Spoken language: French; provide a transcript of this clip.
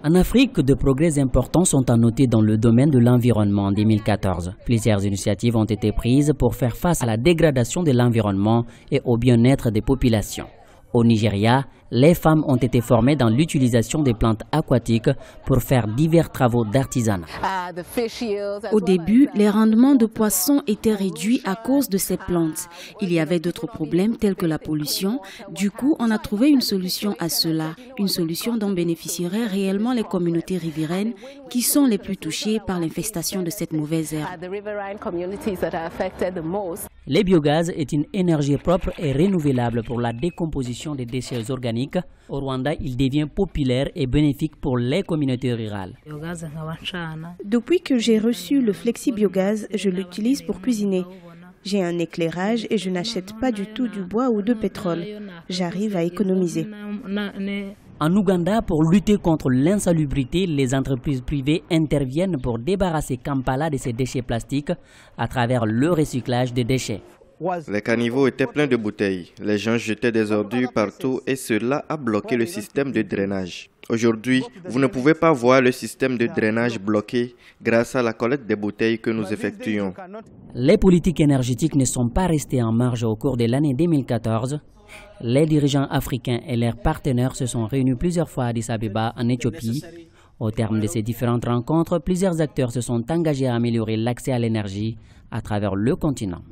En Afrique, de progrès importants sont à noter dans le domaine de l'environnement en 2014. Plusieurs initiatives ont été prises pour faire face à la dégradation de l'environnement et au bien-être des populations. Au Nigeria, les femmes ont été formées dans l'utilisation des plantes aquatiques pour faire divers travaux d'artisanat. Au début, les rendements de poissons étaient réduits à cause de ces plantes. Il y avait d'autres problèmes tels que la pollution. Du coup, on a trouvé une solution à cela, une solution dont bénéficieraient réellement les communautés riveraines qui sont les plus touchées par l'infestation de cette mauvaise herbe. Le biogaz est une énergie propre et renouvelable pour la décomposition des déchets organiques. Au Rwanda, il devient populaire et bénéfique pour les communautés rurales. Depuis que j'ai reçu le flexi-biogaz, je l'utilise pour cuisiner. J'ai un éclairage et je n'achète pas du tout du bois ou de pétrole. J'arrive à économiser. En Ouganda, pour lutter contre l'insalubrité, les entreprises privées interviennent pour débarrasser Kampala de ses déchets plastiques à travers le recyclage des déchets. Les caniveaux étaient pleins de bouteilles. Les gens jetaient des ordures partout et cela a bloqué le système de drainage. Aujourd'hui, vous ne pouvez pas voir le système de drainage bloqué grâce à la collecte des bouteilles que nous effectuons. Les politiques énergétiques ne sont pas restées en marge au cours de l'année 2014. Les dirigeants africains et leurs partenaires se sont réunis plusieurs fois à Addis Abeba, en Éthiopie. Au terme de ces différentes rencontres, plusieurs acteurs se sont engagés à améliorer l'accès à l'énergie à travers le continent.